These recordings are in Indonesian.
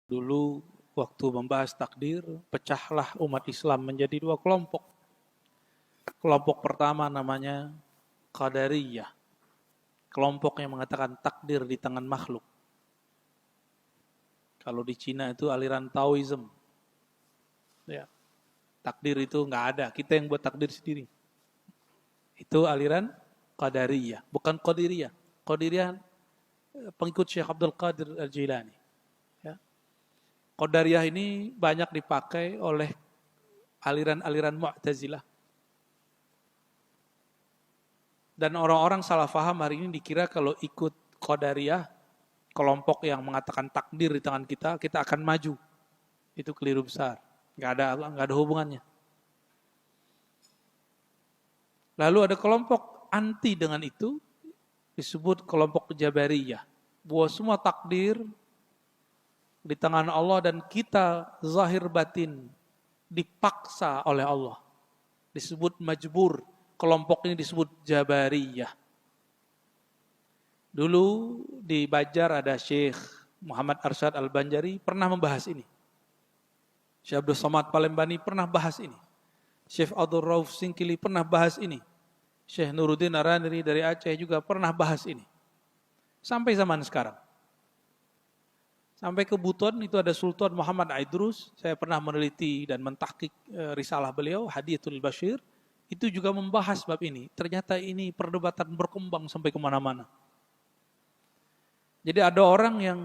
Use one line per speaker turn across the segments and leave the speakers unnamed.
Dulu waktu membahas takdir, pecahlah umat Islam menjadi dua kelompok. Kelompok pertama namanya Qadariyah. Kelompok yang mengatakan takdir di tangan makhluk. Kalau di Cina itu aliran Taoism. Ya, takdir itu nggak ada, kita yang buat takdir sendiri. Itu aliran Qadariyah, bukan Qadiriyah. Qadiriyah pengikut Syekh Abdul Qadir Al-Jilani. Ya. Qadariyah ini banyak dipakai oleh aliran-aliran Mu'tazilah. Dan orang-orang salah faham hari ini dikira kalau ikut Qadariyah, kelompok yang mengatakan takdir di tangan kita, kita akan maju. Itu keliru besar. Nggak ada hubungannya. Lalu ada kelompok anti dengan itu, disebut kelompok Jabariyah. Bahwa semua takdir di tangan Allah dan kita zahir batin dipaksa oleh Allah. Disebut majbur. Kelompok ini disebut Jabariyah. Dulu di Banjar ada Syekh Muhammad Arsyad Al-Banjari pernah membahas ini. Syekh Abdul Somad Palembani pernah bahas ini. Syekh Abdul Rauf Singkili pernah bahas ini. Syekh Nuruddin Araniri dari Aceh juga pernah bahas ini. Sampai zaman sekarang. Sampai ke Buton itu ada Sultan Muhammad Aidrus. Saya pernah meneliti dan mentahqiq risalah beliau, Hadiyatul Bashir. Itu juga membahas bab ini. Ternyata ini perdebatan berkembang sampai kemana-mana. Jadi ada orang yang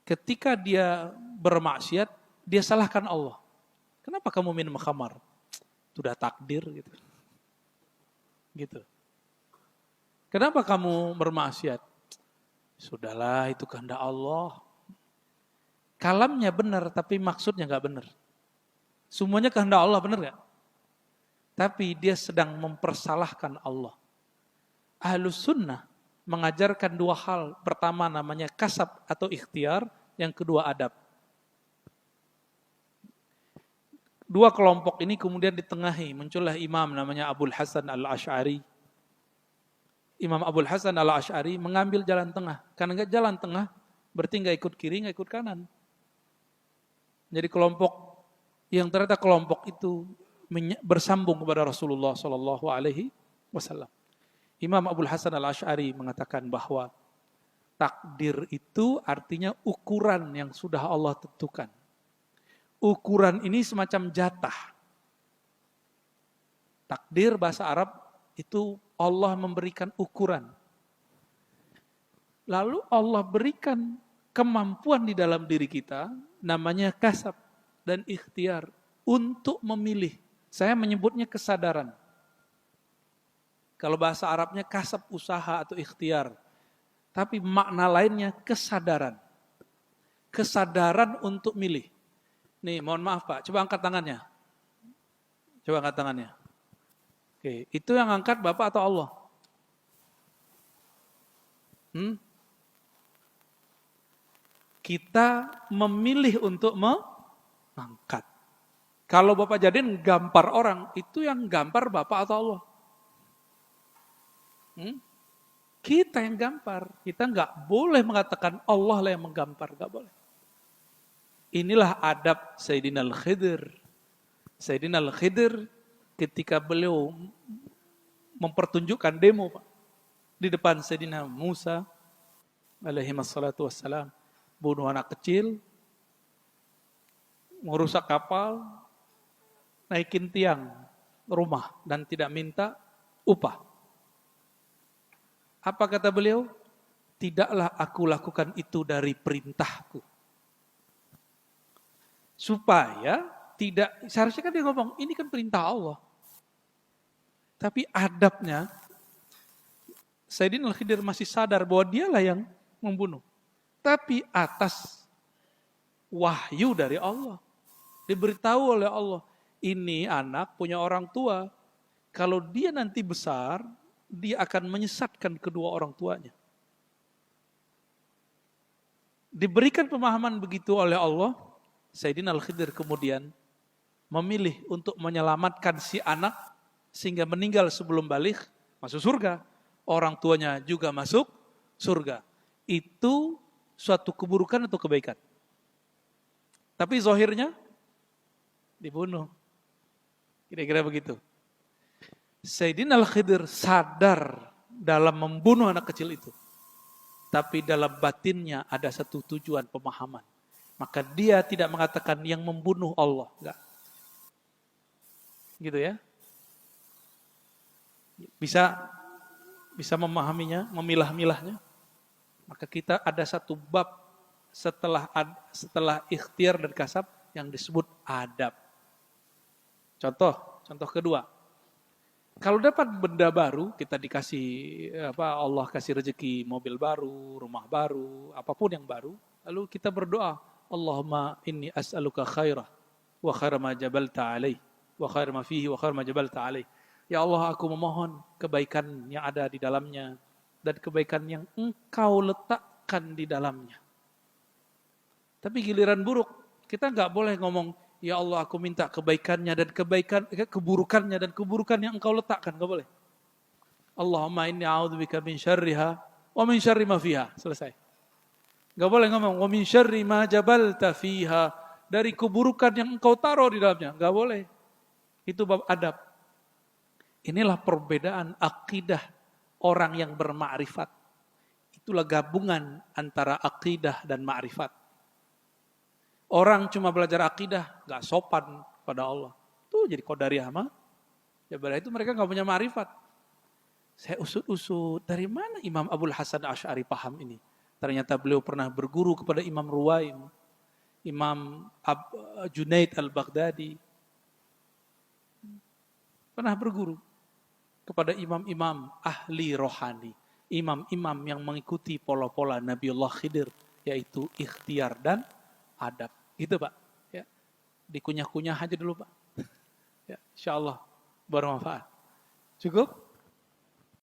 ketika dia bermaksiat, dia salahkan Allah. Kenapa kamu minum khamar? Sudah takdir gitu. Gitu. Kenapa kamu bermaksiat? Sudahlah, itu kehendak Allah. Kalamnya benar, tapi maksudnya nggak benar. Semuanya kehendak Allah, benar nggak? Tapi dia sedang mempersalahkan Allah. Ahlus sunnah mengajarkan dua hal. Pertama namanya kasab atau ikhtiar, yang kedua adab. Dua kelompok ini kemudian ditengahi, muncullah imam namanya Abul Hasan Al-Asy'ari. Imam Abul Hasan Al-Asy'ari mengambil jalan tengah. Karena enggak jalan tengah, berarti enggak ikut kiri, enggak ikut kanan. Jadi kelompok yang ternyata kelompok itu bersambung kepada Rasulullah SAW. Imam Abul Hasan Al-Asy'ari mengatakan bahwa takdir itu artinya ukuran yang sudah Allah tentukan. Ukuran ini semacam jatah. Takdir bahasa Arab itu Allah memberikan ukuran. Lalu Allah berikan kemampuan di dalam diri kita, namanya kasab dan ikhtiar, untuk memilih. Saya menyebutnya kesadaran. Kalau bahasa Arabnya kasab, usaha atau ikhtiar. Tapi makna lainnya kesadaran. Kesadaran untuk milih. Nih, mohon maaf Pak, coba angkat tangannya. Coba angkat tangannya. Oke, itu yang angkat Bapak atau Allah? Kita memilih untuk mengangkat. Kalau Bapak jadiin gampar orang, itu yang gampar Bapak atau Allah? Kita yang gampar. Kita nggak boleh mengatakan Allah lah yang menggampar, nggak boleh. Inilah adab Sayyidina Al-Khidir. Sayyidina Al-Khidir ketika beliau mempertunjukkan demo Pak, di depan Sayyidina Musa alaihi wassalatu wassalam, bunuh anak kecil, merusak kapal, naikin tiang rumah dan tidak minta upah. Apa kata beliau? Tidaklah aku lakukan itu dari perintahku. Supaya tidak, seharusnya kan dia ngomong, ini kan perintah Allah. Tapi adabnya, Sayyidina Al-Khidir masih sadar bahwa dialah yang membunuh. Tapi atas wahyu dari Allah. Diberitahu oleh Allah, ini anak punya orang tua. Kalau dia nanti besar, dia akan menyesatkan kedua orang tuanya. Diberikan pemahaman begitu oleh Allah, Sayyidina Al-Khidir kemudian memilih untuk menyelamatkan si anak sehingga meninggal sebelum balik, masuk surga. Orang tuanya juga masuk surga. Itu suatu keburukan atau kebaikan? Tapi zahirnya dibunuh. Kira-kira begitu. Sayyidina Al-Khidir sadar dalam membunuh anak kecil itu. Tapi dalam batinnya ada satu tujuan pemahaman. Maka dia tidak mengatakan yang membunuh Allah. Enggak. Gitu ya. Bisa memahaminya, memilah-milahnya. Maka kita ada satu bab setelah ikhtiar dan kasab yang disebut adab. Contoh kedua. Kalau dapat benda baru, kita dikasih Allah kasih rezeki mobil baru, rumah baru, apapun yang baru, lalu kita berdoa, Allahumma inni as'aluka khairah wa khaira ma jabalta alaih wa khaira ma fihi wa khaira ma jabalta alaih. Ya Allah, aku memohon kebaikan yang ada di dalamnya dan kebaikan yang Engkau letakkan di dalamnya. Tapi giliran buruk, kita enggak boleh ngomong, ya Allah, aku minta kebaikannya dan keburukannya dan keburukan yang Engkau letakkan. Enggak boleh. Allahumma inni a'udzubika min syarriha wa min syarri ma fiha. Selesai. Enggak boleh ngomong wa min syarri ma jabalta fiha, dari keburukan yang Engkau taruh di dalamnya. Enggak boleh. Itu bab adab. Inilah perbedaan akidah orang yang bermakrifat. Itulah gabungan antara akidah dan makrifat. Orang cuma belajar akidah, gak sopan pada Allah. Tuh jadi qadariyah mah. Ya berarti itu mereka gak punya ma'rifat. Saya usut-usut, dari mana Imam Abul Hasan Asy'ari paham ini? Ternyata beliau pernah berguru kepada Imam Ruwaim, Imam Junaid al-Baghdadi. Pernah berguru kepada imam-imam ahli rohani. Imam-imam yang mengikuti pola-pola Nabiullah Khidir, yaitu ikhtiar dan adab. Gitu Pak. Ya. Dikunyah-kunyah aja dulu Pak. Ya, insyaallah bermanfaat. Cukup?